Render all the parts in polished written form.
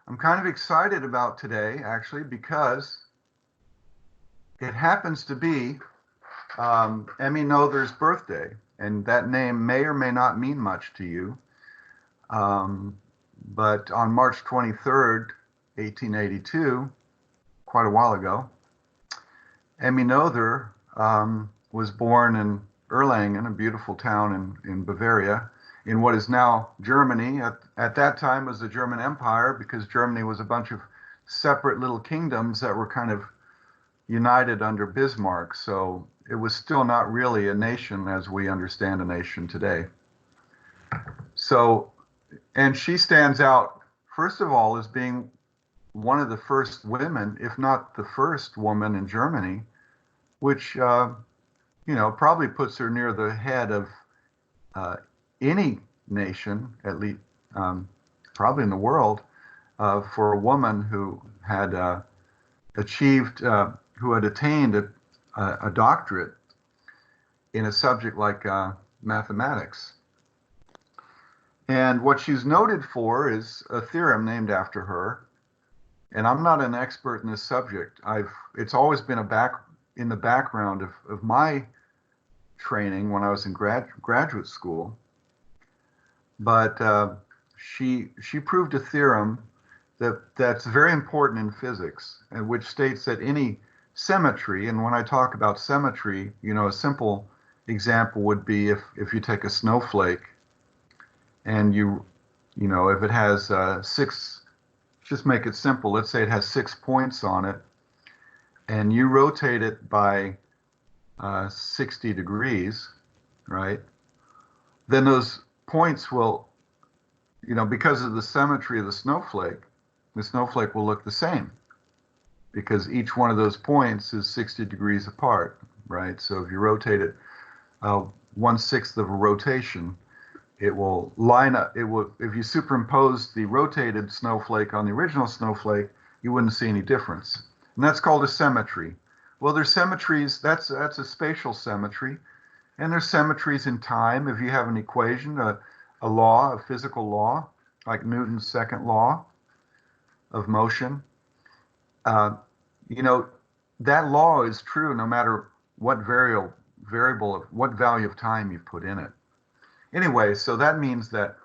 I'm kind of excited about today, actually, because it happens to be Emmy Noether's birthday, and that name may or may not mean much to you. Um, but on March 23rd, 1882, quite a while ago, Emmy Noether was born in Erlangen, a beautiful town in Bavaria, in what is now Germany. At that time was the German Empire, because Germany was a bunch of separate little kingdoms that were kind of united under Bismarck. So it was still not really a nation as we understand a nation today. So, and she stands out, first of all, as being one of the first women, if not the first woman in Germany, which, probably puts her near the head of any nation, at least probably in the world, for a woman who had who had attained a doctorate in a subject like mathematics. And what she's noted for is a theorem named after her. And I'm not an expert in this subject. It's always been in the background of my training when I was in graduate school. But she proved a theorem that's very important in physics, and which states that any symmetry, and when I talk about symmetry, a simple example would be if you take a snowflake and if it has six, just make it simple. Let's say it has 6 points on it, and you rotate it by 60 degrees, right? Then those points will, because of the symmetry of the snowflake will look the same, because each one of those points is 60 degrees apart, right? So if you rotate it 1/6 of a rotation, it will line up. If you superimpose the rotated snowflake on the original snowflake, you wouldn't see any difference. And that's called a symmetry. Well, there's symmetries, that's a spatial symmetry. And there's symmetries in time. If you have an equation, a law, a physical law, like Newton's second law of motion, that law is true no matter what variable, what value of time you put in it. Anyway, so that means that,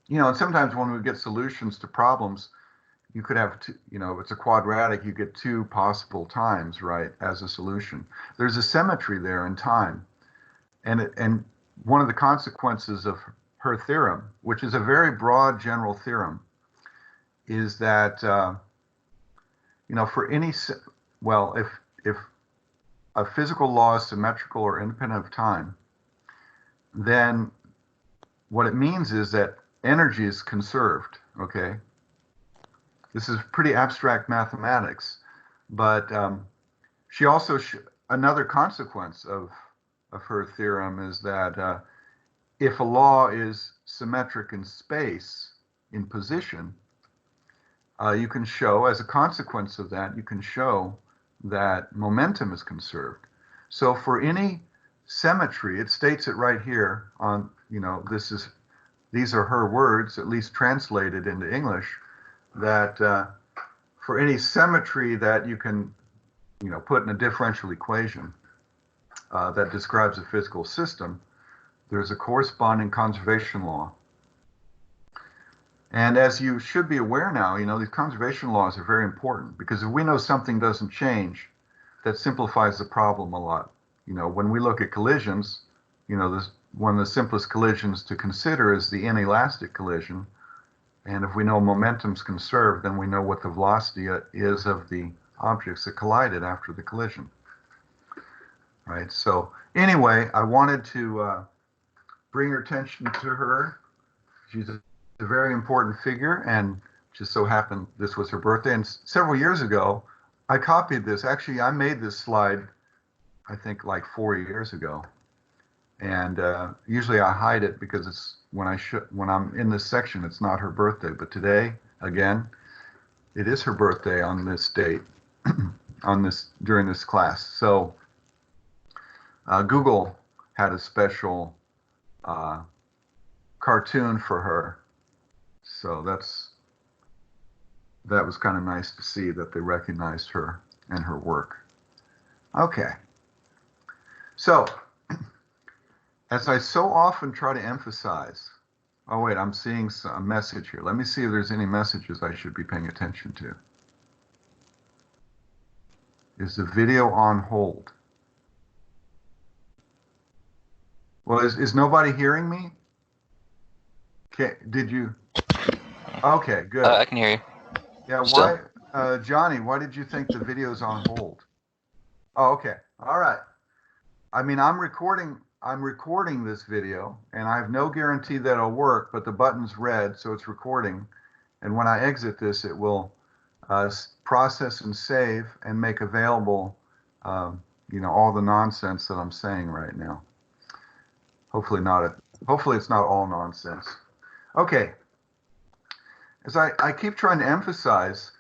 and sometimes when we get solutions to problems, you could have two, if it's a quadratic, you get two possible times, right, as a solution. There's a symmetry there in time. And one of the consequences of her theorem, which is a very broad general theorem, is that, for any, well, if a physical law is symmetrical or independent of time, then what it means is that energy is conserved, okay? This is pretty abstract mathematics, but she also, another consequence of her theorem is that if a law is symmetric in space, in position, you can show, as a consequence of that, you can show that momentum is conserved. So for any symmetry, it states it right here on, these are her words, at least translated into English, that for any symmetry that you can, put in a differential equation that describes a physical system, there's a corresponding conservation law. And as you should be aware now, these conservation laws are very important, because if we know something doesn't change, that simplifies the problem a lot. When we look at collisions, one of the simplest collisions to consider is the inelastic collision. And if we know momentum's conserved, then we know what the velocity is of the objects that collided after the collision. Right? So anyway, I wanted to bring your attention to her. She's a very important figure, and just so happened this was her birthday. And several years ago, I copied this. Actually, I made this slide, I think, like 4 years ago. And usually I hide it because it's when I'm in this section, it's not her birthday. But today, again, it is her birthday on this date, during this class. So Google had a special cartoon for her. So that was kind of nice to see that they recognized her and her work. Okay. So, as I so often try to emphasize, oh wait, I'm seeing a message here. Let me see if there's any messages I should be paying attention to. Is the video on hold? Well, is nobody hearing me? Okay, did you? Okay, good. I can hear you. Yeah, Still? why, Johnny, why did you think the video's on hold? Oh, okay. All right. I mean, I'm recording this video, and I have no guarantee that it'll work, but the button's red, so it's recording. And when I exit this, it will process and save and make available, all the nonsense that I'm saying right now. Hopefully it's not all nonsense. Okay. As I keep trying to emphasize,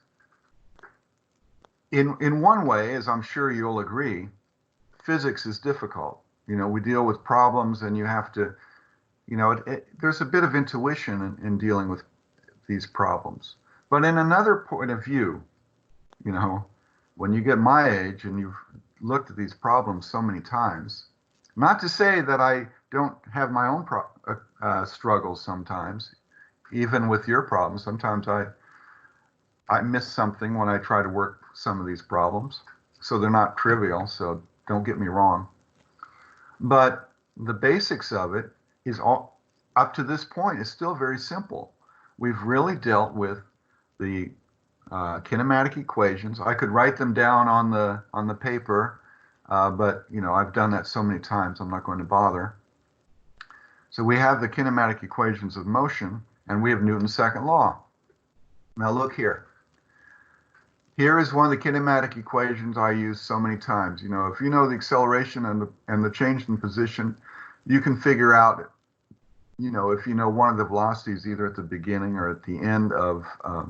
in one way, as I'm sure you'll agree, physics is difficult. We deal with problems, and you have to, there's a bit of intuition in dealing with these problems. But in another point of view, when you get my age and you've looked at these problems so many times, not to say that I don't have my own struggles sometimes, even with your problems. Sometimes I miss something when I try to work some of these problems. So they're not trivial, so don't get me wrong. But the basics of it is all up to this point is still very simple. We've really dealt with the kinematic equations. I could write them down on the paper, but I've done that so many times, I'm not going to bother. So we have the kinematic equations of motion, and we have Newton's second law. Now look here. Here is one of the kinematic equations I use so many times. If you know the acceleration and the change in position, you can figure out, if you know one of the velocities either at the beginning or at the end of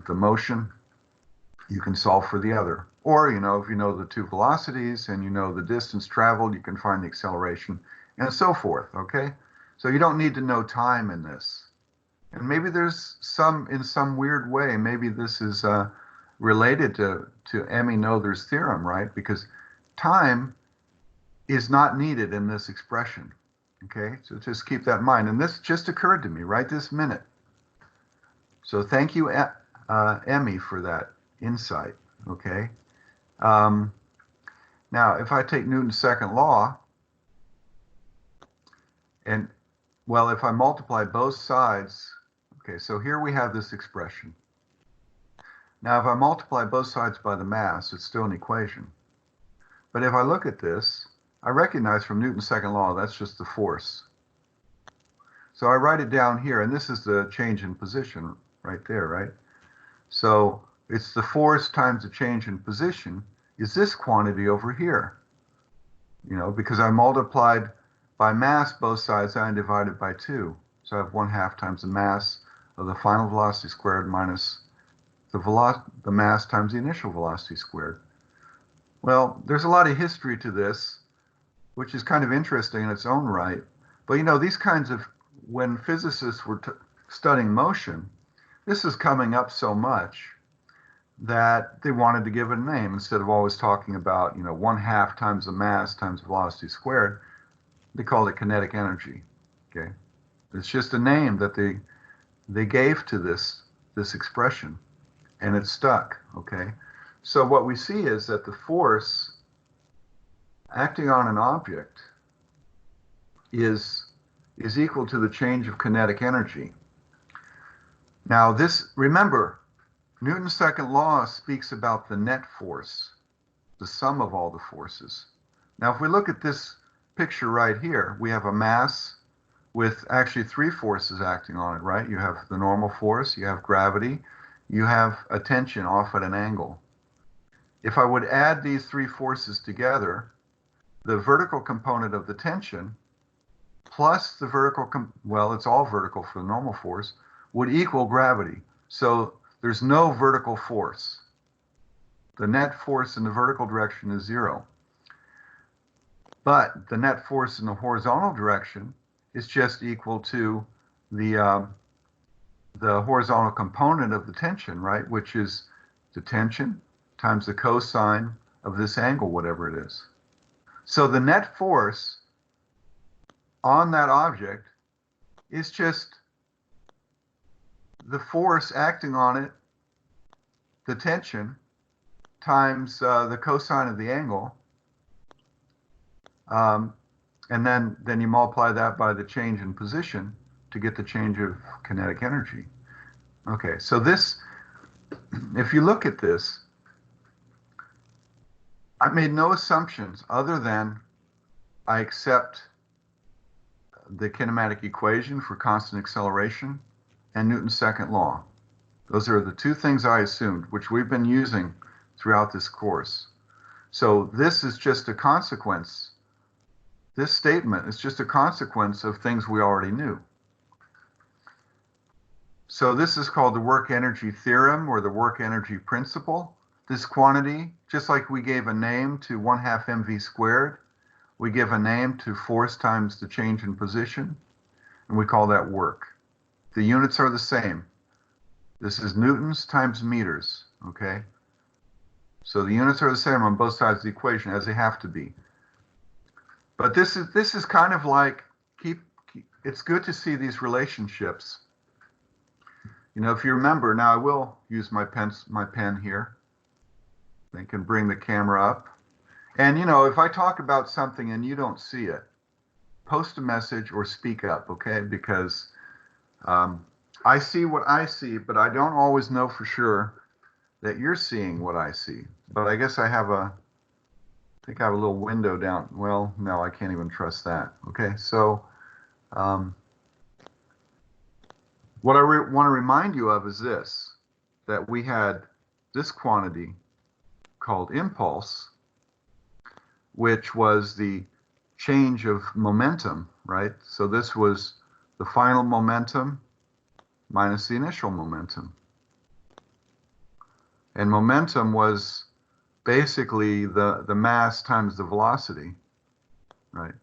the motion, you can solve for the other. Or, if you know the two velocities and you know the distance traveled, you can find the acceleration and so forth, okay? So you don't need to know time in this. And maybe there's in some weird way, maybe this is related to Emmy-Noether's theorem, right? Because time is not needed in this expression, okay? So just keep that in mind. And this just occurred to me right this minute. So thank you, Emmy, for that insight, okay? Now, if I take Newton's second law, and, well, if I multiply both sides, okay, so here we have this expression. Now, if I multiply both sides by the mass, it's still an equation. But if I look at this, I recognize from Newton's second law, that's just the force. So I write it down here, and this is the change in position right there, right? So it's the force times the change in position is this quantity over here. Because I multiplied by mass both sides, I divided by 2. So I have 1/2 times the mass of the final velocity squared minus the mass times the initial velocity squared. Well, there's a lot of history to this, which is kind of interesting in its own right. But these kinds of, when physicists were studying motion, this is coming up so much that they wanted to give it a name instead of always talking about 1/2 times the mass times velocity squared. They called it kinetic energy. Okay, it's just a name that they gave to this expression. And it stuck, okay? So what we see is that the force acting on an object is equal to the change of kinetic energy. Now remember, Newton's second law speaks about the net force, the sum of all the forces. Now if we look at this picture right here, we have a mass with actually 3 forces acting on it, right? You have the normal force, you have gravity, you have a tension off at an angle. If I would add these 3 forces together, the vertical component of the tension plus the vertical, well, it's all vertical for the normal force, would equal gravity. So there's no vertical force. The net force in the vertical direction is 0. But the net force in the horizontal direction is just equal to the horizontal component of the tension, right? Which is the tension, times the cosine of this angle, whatever it is. So the net force on that object is just the force acting on it, the tension, times the cosine of the angle. And then you multiply that by the change in position to get the change of kinetic energy. Okay, so this, if you look at this, I made no assumptions other than I accept the kinematic equation for constant acceleration and Newton's second law. Those are the two things I assumed, which we've been using throughout this course. So this is just a consequence. This statement is just a consequence of things we already knew. So this is called the work energy theorem or the work energy principle. This quantity, just like we gave a name to 1/2 mv squared, we give a name to force times the change in position, and we call that work. The units are the same. This is newtons times meters, okay? So the units are the same on both sides of the equation, as they have to be. But this is kind of like, it's good to see these relationships. You know, if you remember, now I will use my pen here. I can bring the camera up. And, you know, if I talk about something and you don't see it, post a message or speak up, okay? Because I see what I see, but I don't always know for sure that you're seeing what I see. But I guess I think I have a little window down. Well, no, I can't even trust that. Okay, so what I want to remind you of is this, that we had this quantity called impulse, which was the change of momentum, right? So this was the final momentum minus the initial momentum. And momentum was basically the mass times the velocity, right?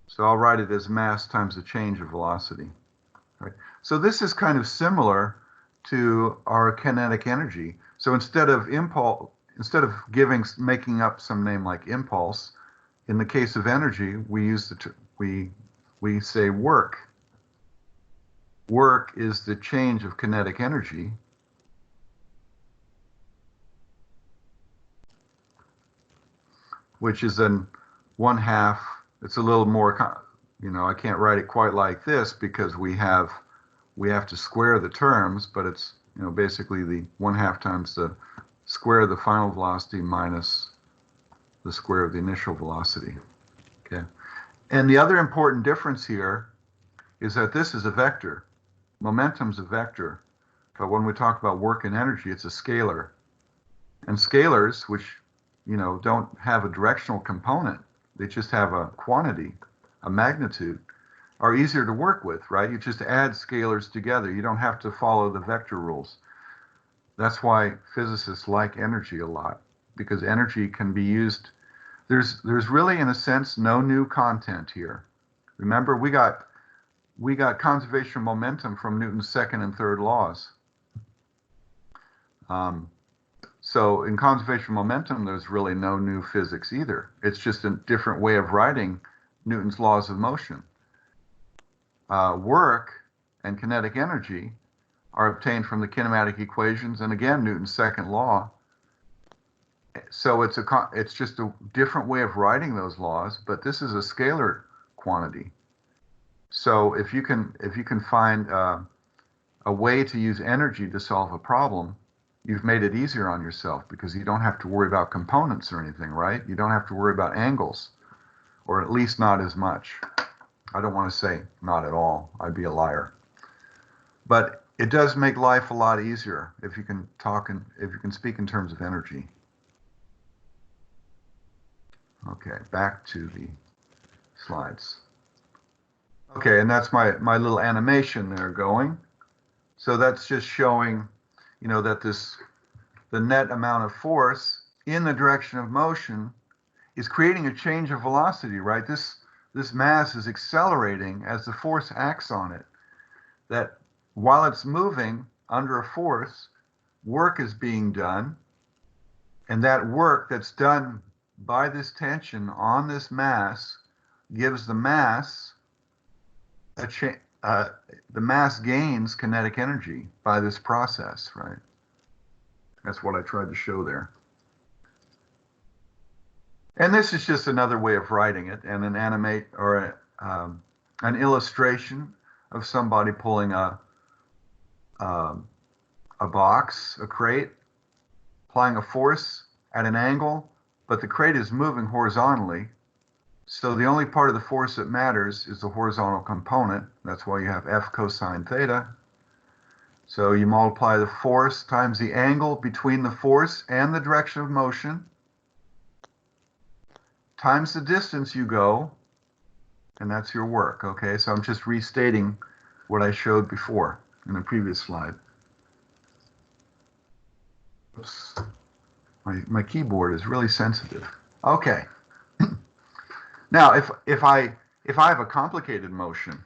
So I'll write it as mass times the change of velocity, right? So this is kind of similar to our kinetic energy. So instead of making up some name like impulse, in the case of energy, we say work. Work is the change of kinetic energy. Which is then 1/2. It's a little more, you know, I can't write it quite like this because we have to square the terms, but it's, you know, basically the 1/2 times the square of the final velocity minus the square of the initial velocity. Okay. And the other important difference here is that this is a vector. Momentum's a vector. But when we talk about work and energy, it's a scalar. And scalars, which, you know, don't have a directional component, they just have a quantity, a magnitude, are easier to work with, right? You just add scalars together. You don't have to follow the vector rules. That's why physicists like energy a lot, because energy can be used. There's really, in a sense, no new content here. Remember, we got conservation of momentum from Newton's second and third laws. So in conservation of momentum, there's really no new physics either. It's just a different way of writing Newton's laws of motion. Work and kinetic energy are obtained from the kinematic equations, and again, Newton's second law. So it's just a different way of writing those laws, but this is a scalar quantity. So if you can find a way to use energy to solve a problem, you've made it easier on yourself because you don't have to worry about components or anything, right? You don't have to worry about angles, or at least not as much. I don't want to say not at all. I'd be a liar. But it does make life a lot easier if you can speak in terms of energy. Okay, back to the slides. Okay, and that's my little animation there going. So that's just showing, you know, that the net amount of force in the direction of motion is creating a change of velocity, right? This mass is accelerating as the force acts on it. That while it's moving under a force, work is being done, and that work that's done by this tension on this mass gives the mass the mass gains kinetic energy by this process, right? That's what I tried to show there. And this is just another way of writing it, and an animate or an illustration of somebody pulling a box, a crate, applying a force at an angle, but the crate is moving horizontally. So the only part of the force that matters is the horizontal component. That's why you have F cosine theta. So you multiply the force times the angle between the force and the direction of motion, times the distance you go, and that's your work, okay? So I'm just restating what I showed before in the previous slide. Oops. My keyboard is really sensitive. Okay. Now, if I have a complicated motion,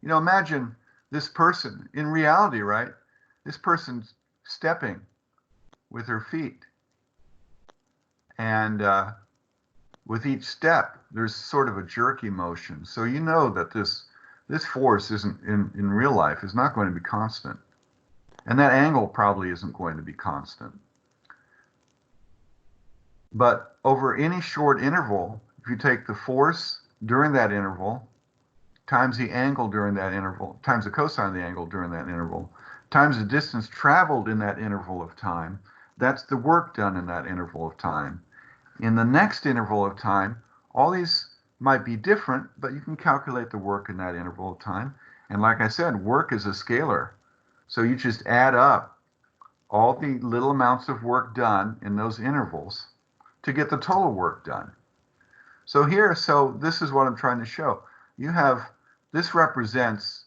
you know, imagine this person in reality, right? This person's stepping with her feet, and with each step, there's sort of a jerky motion. So you know that this force isn't in real life is not going to be constant, and that angle probably isn't going to be constant. But over any short interval, if you take the force during that interval, times the angle during that interval, times the cosine of the angle during that interval, times the distance traveled in that interval of time, that's the work done in that interval of time. In the next interval of time, all these might be different, but you can calculate the work in that interval of time. And like I said, work is a scalar. So you just add up all the little amounts of work done in those intervals to get the total work done. So this is what I'm trying to show. You have, this represents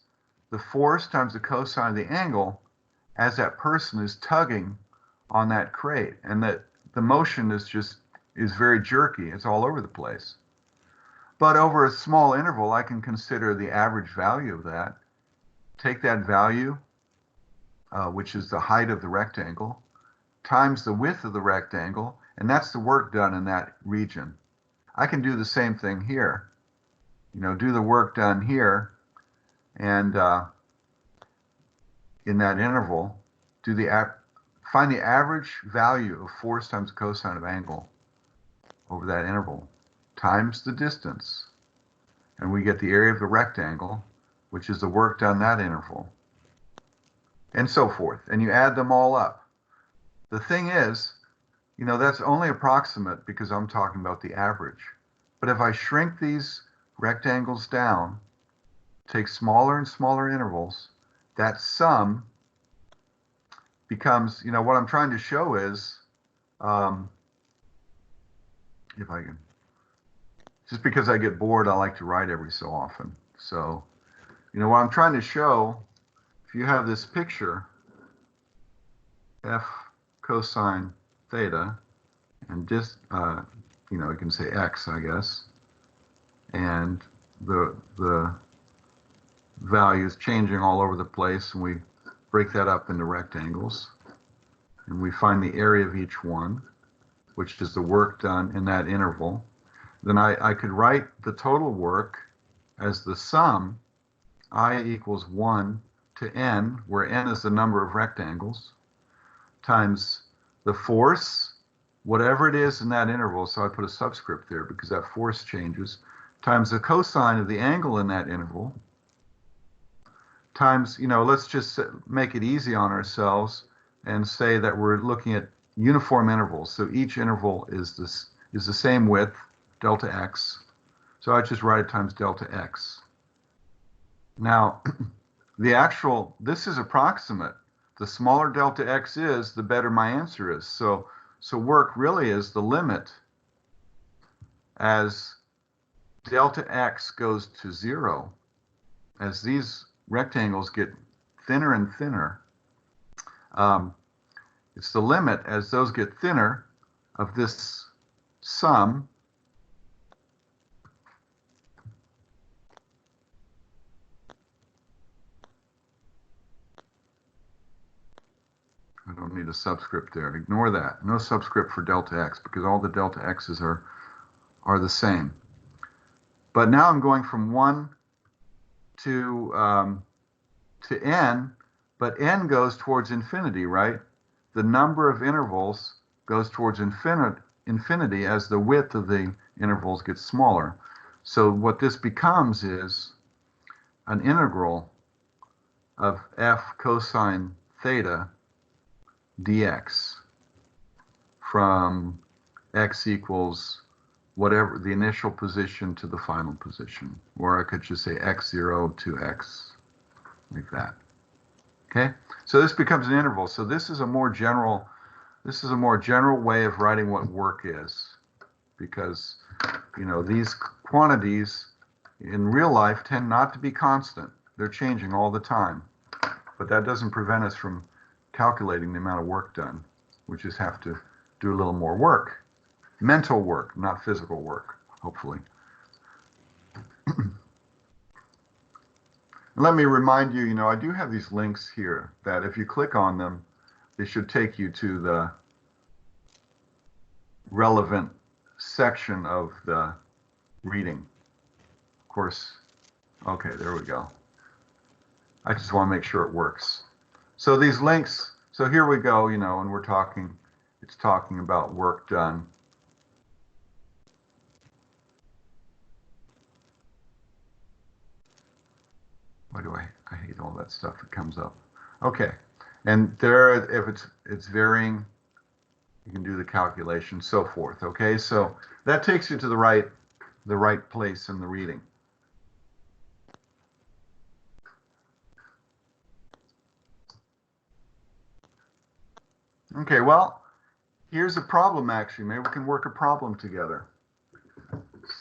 the force times the cosine of the angle as that person is tugging on that crate, and that the motion is very jerky. It's all over the place. But over a small interval, I can consider the average value of that. Take that value, which is the height of the rectangle, times the width of the rectangle, and that's the work done in that region. I can do the same thing here. You know, do the work done here, and in that interval, find the average value of force times the cosine of angle over that interval, times the distance, and we get the area of the rectangle, which is the work done that interval, and so forth. And you add them all up. The thing is, you know, that's only approximate because I'm talking about the average. But if I shrink these rectangles down, take smaller and smaller intervals, that sum becomes, you know, what I'm trying to show is, if I can, just because I get bored, I like to write every so often. So, you know, what I'm trying to show, if you have this picture, F cosine theta, and just, you know, you can say X, I guess, and the values changing all over the place, and we break that up into rectangles, and we find the area of each one, which is the work done in that interval. Then I could write the total work as the sum, I equals 1 to n, where n is the number of rectangles, times the force, whatever it is in that interval, so I put a subscript there because that force changes, times the cosine of the angle in that interval, times, you know, let's just make it easy on ourselves and say that we're looking at uniform intervals. So each interval is the same width, delta x. So I just write it times delta x. Now, this is approximate. The smaller delta x is, the better my answer is. So work really is the limit as delta x goes to 0, as these rectangles get thinner and thinner. It's the limit as those get thinner of this sum I don't need a subscript there. Ignore that. No subscript for delta x because all the delta x's are the same. But now I'm going from 1 to n, but n goes towards infinity, right? The number of intervals goes towards infinity as the width of the intervals gets smaller. So what this becomes is an integral of f cosine theta dx from x equals whatever the initial position to the final position, or I could just say x0 to x, like that. Okay, so this becomes an interval. So this is a more general way of writing what work is, because these quantities in real life tend not to be constant. They're changing all the time, but that doesn't prevent us from calculating the amount of work done. We just have to do a little more work. Mental work, not physical work, hopefully. Let me remind you, I do have these links here that if you click on them, they should take you to the relevant section of the reading. Of course, okay, there we go. I just want to make sure it works. So these links, so here we go, and it's talking about work done. Why do I hate all that stuff that comes up? Okay, and there, if it's varying, you can do the calculation, so forth. Okay, so that takes you to the right place in the reading. Okay, well, here's a problem actually. Maybe we can work a problem together.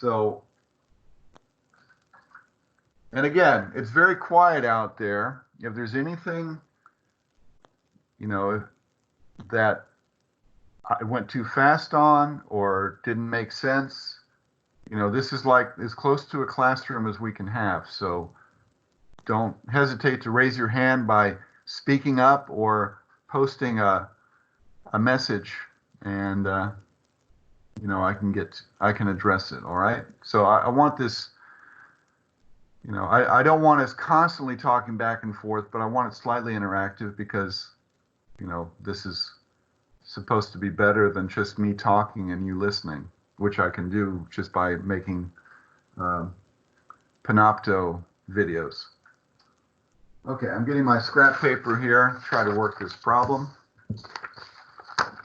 So, and again, it's very quiet out there. If there's anything, that I went too fast on or didn't make sense, this is like as close to a classroom as we can have. So don't hesitate to raise your hand by speaking up or posting a message, and I can address it. All right. So I want this. I don't want us constantly talking back and forth, but I want it slightly interactive because, this is supposed to be better than just me talking and you listening, which I can do just by making Panopto videos. Okay, I'm getting my scrap paper here, try to work this problem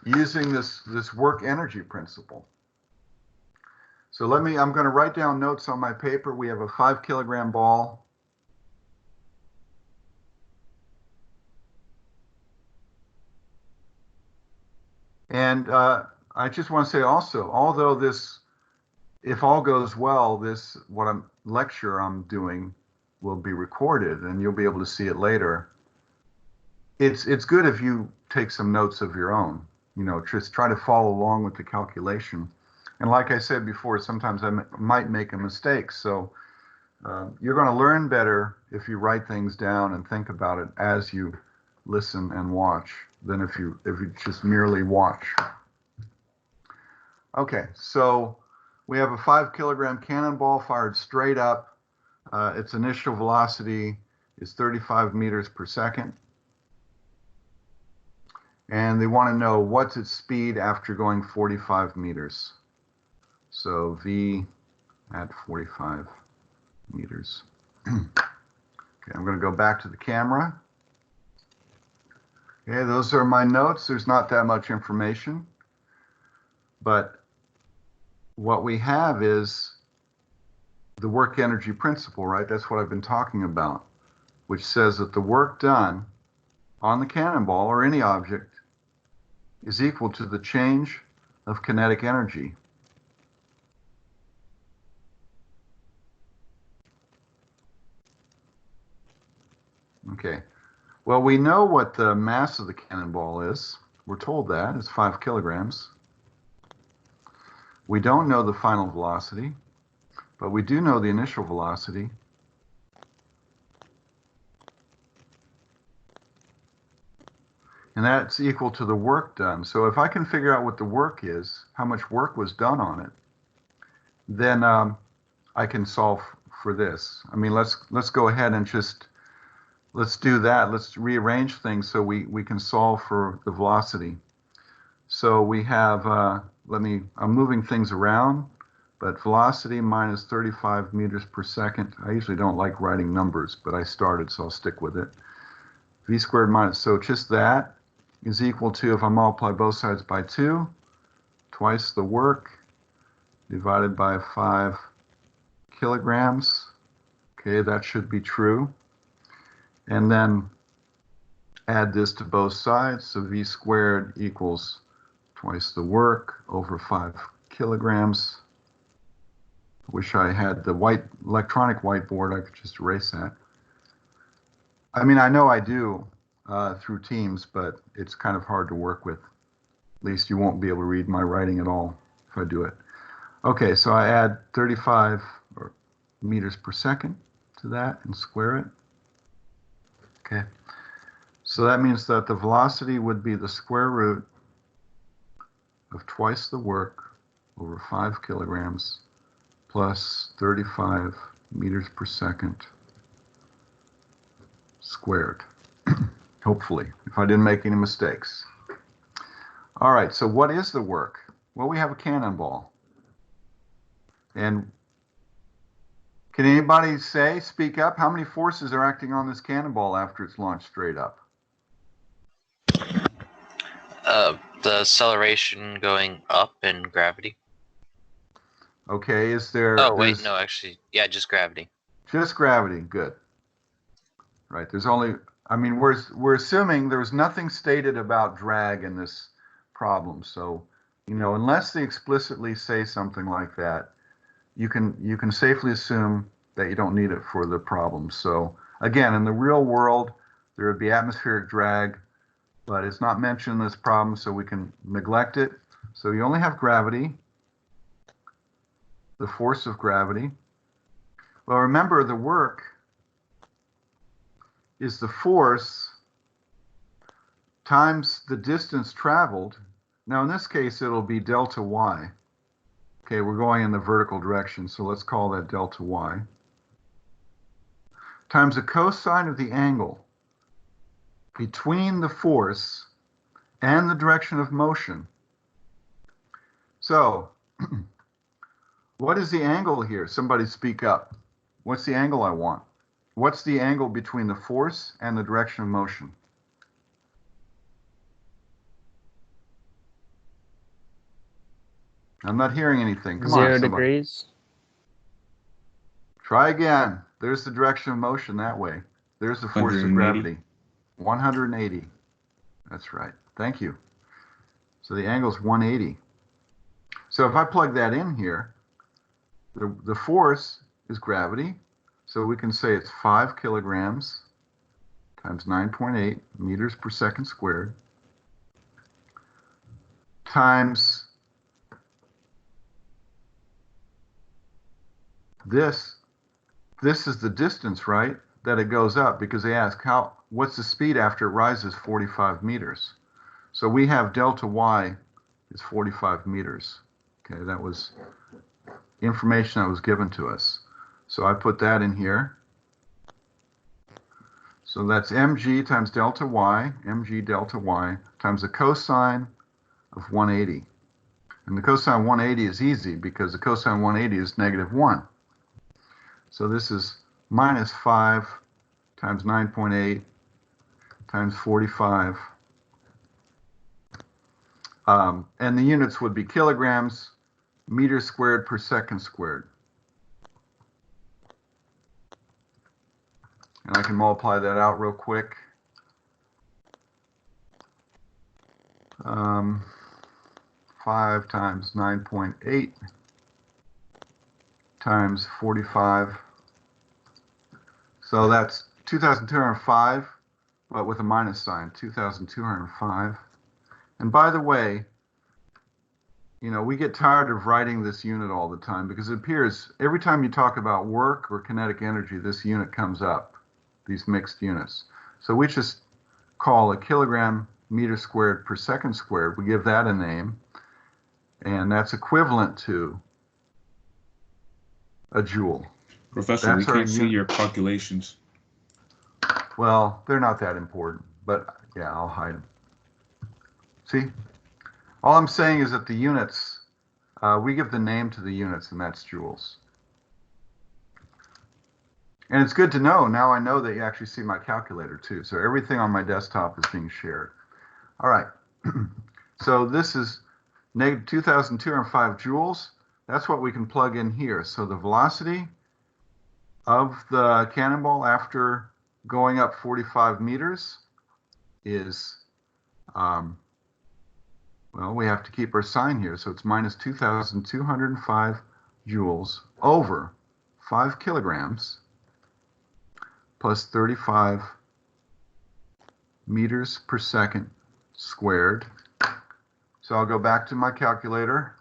using this work energy principle. So I'm going to write down notes on my paper. We have a 5 kilogram ball. And I just want to say also, although if all goes well, lecture I'm doing will be recorded and you'll be able to see it later. It's good if you take some notes of your own, just try to follow along with the calculation. And like I said before, sometimes I might make a mistake. So you're going to learn better if you write things down and think about it as you listen and watch than if you just merely watch. Okay, so we have a 5 kilogram cannonball fired straight up. Its initial velocity is 35 meters per second. And they want to know what's its speed after going 45 meters. So V at 45 meters. Okay, I'm going to go back to the camera. Okay, those are my notes. There's not that much information. But what we have is the work energy principle, right? That's what I've been talking about, which says that the work done on the cannonball or any object is equal to the change of kinetic energy. Okay, well, we know what the mass of the cannonball is. We're told that it's 5 kilograms. We don't know the final velocity, but we do know the initial velocity. And that's equal to the work done. So if I can figure out what the work is, how much work was done on it, then I can solve for this. I mean, let's go ahead and just let's do that. Let's rearrange things so we can solve for the velocity. So we have I'm moving things around, but velocity minus 35 meters per second. I usually don't like writing numbers, but I started, so I'll stick with it. V squared minus, so just that is equal to, if I multiply both sides by 2, twice the work divided by 5 kilograms. Okay, that should be true. And then add this to both sides, so V squared equals twice the work over 5 kilograms. Wish I had the electronic whiteboard. I could just erase that. I mean, I know I do through Teams, but it's kind of hard to work with. At least you won't be able to read my writing at all if I do it. Okay, so I add 35 meters per second to that and square it. Okay, so that means that the velocity would be the square root of twice the work over 5 kilograms plus 35 meters per second squared. Hopefully, if I didn't make any mistakes. All right, so what is the work? Well, we have a cannonball. And can anybody speak up, how many forces are acting on this cannonball after it's launched straight up? The acceleration going up and gravity. Okay, is there... Oh, wait, no, actually, yeah, just gravity. Just gravity, good. Right, there's only... I mean, we're assuming there's nothing stated about drag in this problem. So, you know, unless they explicitly say something like that, you can safely assume that you don't need it for the problem. So again, in the real world, there would be atmospheric drag, but it's not mentioned in this problem, so we can neglect it. So you only have gravity, the force of gravity. Well, remember, the work is the force times the distance traveled. Now, in this case, it'll be delta y. Okay, we're going in the vertical direction, so let's call that delta y. Times the cosine of the angle between the force and the direction of motion. So, what is the angle here? Somebody speak up. What's the angle I want? What's the angle between the force and the direction of motion? I'm not hearing anything. Come on, 0 degrees. Try again. There's the direction of motion that way. There's the force of gravity. 180. That's right. Thank you. So the angle is 180. So if I plug that in here, the force is gravity. So we can say it's 5 kilograms times 9.8 meters per second squared times this. This is the distance, right, that it goes up, because they ask what's the speed after it rises 45 meters. So we have delta y is 45 meters. Okay, that was information that was given to us. So I put that in here. So that's mg times delta y, mg delta y, times the cosine of 180. And the cosine of 180 is easy because the cosine of 180 is -1. So this is minus 5 times 9.8 times 45. And the units would be kilograms, meters squared per second squared. And I can multiply that out real quick. 5 times 9.8 times 45. So that's 2,205, but with a minus sign, 2,205. And by the way, you know, we get tired of writing this unit all the time because it appears every time you talk about work or kinetic energy, this unit comes up, these mixed units. So we just call a kilogram meters squared per second squared. We give that a name, and that's equivalent to a joule. Professor, That's we our can't see unit. your calculations. Well, they're not that important, but yeah, I'll hide them. See, all I'm saying is that the units, we give the name to the units, and that's joules. And it's good to know. Now I know that you actually see my calculator too. So everything on my desktop is being shared. All right. So this is negative 2,205 joules. That's what we can plug in here. So the velocity of the cannonball after going up 45 meters is, well, we have to keep our sign here. So it's minus 2,205 joules over 5 kilograms plus 35 meters per second squared. So I'll go back to my calculator.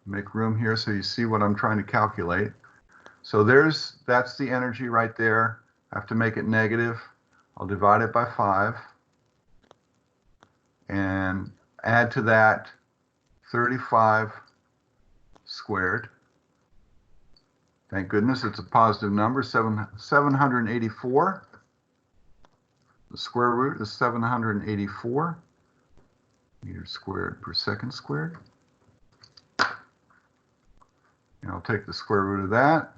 Make room here so you see what I'm trying to calculate. So that's the energy right there. I have to make it negative. I'll divide it by 5 and add to that 35 squared. Thank goodness it's a positive number, 784. The square root is 784 meters squared per second squared. And I'll take the square root of that.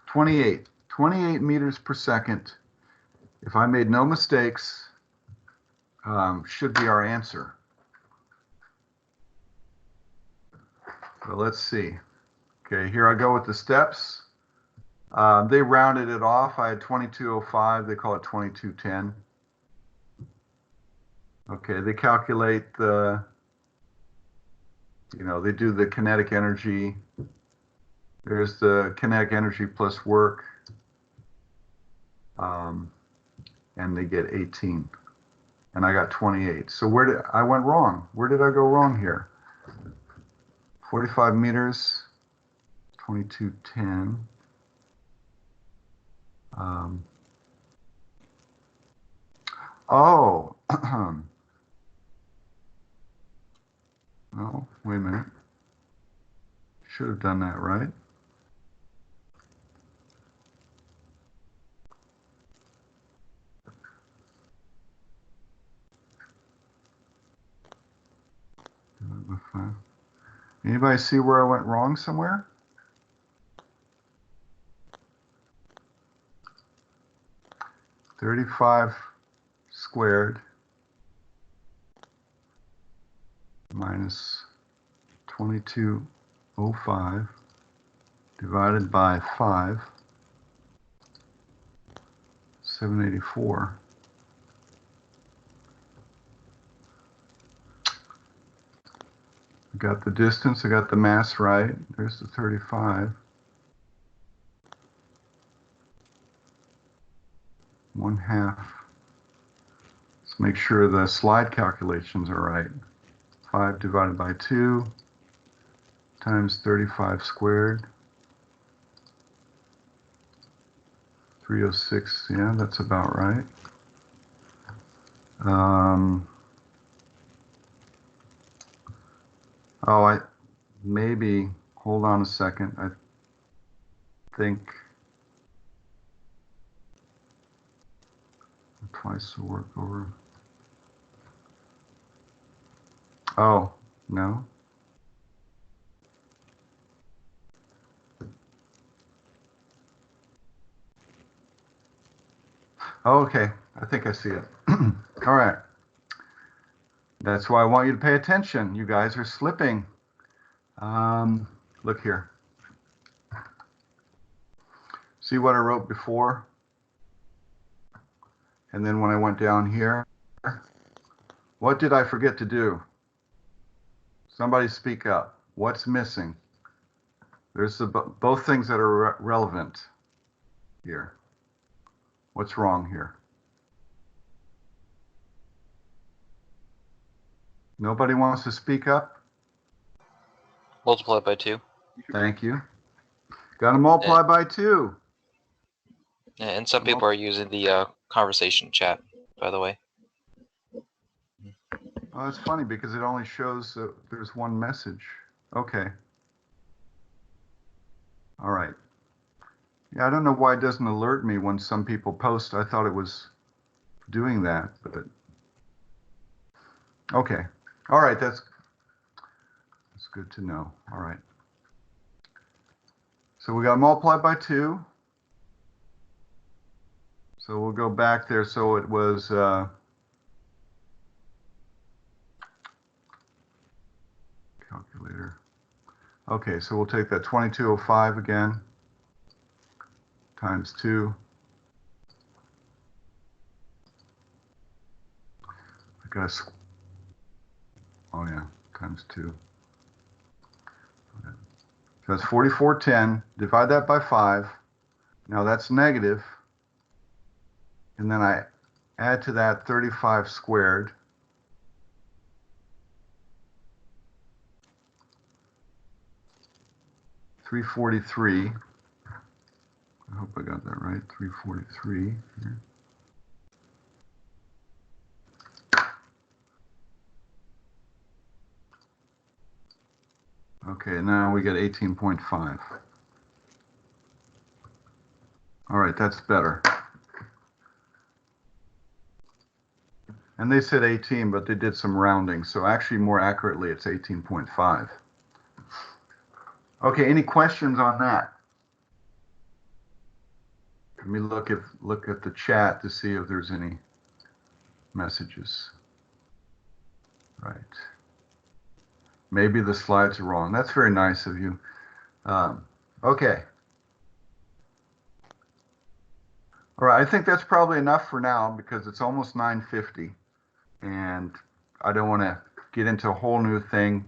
28 meters per second. If I made no mistakes, should be our answer. So let's see. Okay, here I go with the steps. They rounded it off. I had 2205. They call it 2210. Okay, they calculate the, they do the kinetic energy. There's the kinetic energy plus work. And they get 18. And I got 28. So I went wrong? Where did I go wrong here? 45 meters, 2210. Oh, no, wait a minute. Should have done that right. Anybody see where I went wrong somewhere? $35 squared minus 2205 divided by 5, 784. I got the distance, I got the mass right. There's the 35. 1/2. Let's make sure the slide calculations are right. 5 divided by 2 times 35 squared. 306, yeah, that's about right. Hold on a second. I think twice the work over. Oh, no. Oh, okay, I think I see it. All right. That's why I want you to pay attention. You guys are slipping. Look here. See what I wrote before? And then when I went down here, what did I forget to do? Somebody speak up. What's missing? There's both things that are relevant here. What's wrong here? Nobody wants to speak up? Multiply by 2. Thank you. Got to multiply by 2. And some people are using the conversation chat, by the way. Oh, it's funny because it only shows there's one message. Okay. All right. Yeah, I don't know why it doesn't alert me when some people post. I thought it was doing that, but okay. All right, that's good to know. All right. So we got multiplied by 2. So we'll go back there. So it was calculator. Okay, so we'll take that 2205 again times 2. I got to, oh yeah, times 2. Okay. So that's 4410. Divide that by 5. Now that's negative. And then I add to that 35 squared. $343. I hope I got that right. 343 here. Okay, now we get 18.5. All right, that's better. And they said 18, but they did some rounding. So actually, more accurately, it's 18.5. Okay, any questions on that? Let me look at the chat to see if there's any messages. Right. Maybe the slides are wrong. That's very nice of you. Okay. All right, I think that's probably enough for now because it's almost 9:50, and I don't want to get into a whole new thing